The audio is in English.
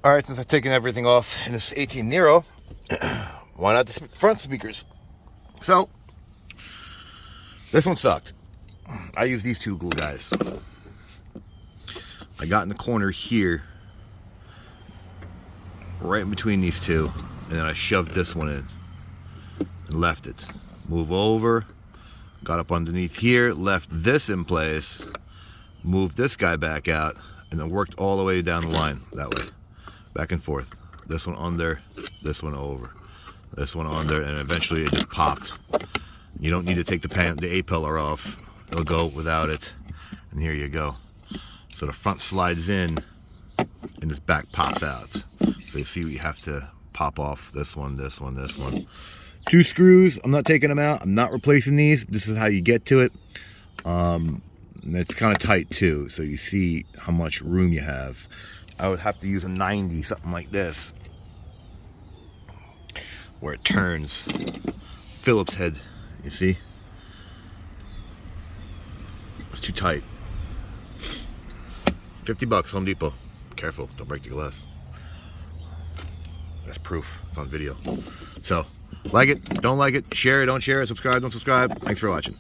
All right, since I've taken everything off in this 18 Niro, why not the front speakers? So, this one sucked. I use these two glue guys. I got in the corner here, right in between these two, and then I shoved this one in and left it. Move over, got up underneath here, left this in place, moved this guy back out, and then worked all the way down the line that way. Back and forth. This one under, this one over. This one under, and eventually it just popped. You don't need to take the A-pillar off. It'll go without it. And here you go. So the front slides in, and this back pops out. So you see, we have to pop off this one, this one, this one. 2 screws. I'm not taking them out. I'm not replacing these. This is how you get to it. And it's kind of tight too, so you see how much room you have. I would have to use a 90, something like this, where it turns. Phillips head, you see? It's too tight. 50 bucks, Home Depot. Careful, don't break the glass. That's proof, it's on video. So, like it, don't like it, share it, don't share it, subscribe, don't subscribe. Thanks for watching.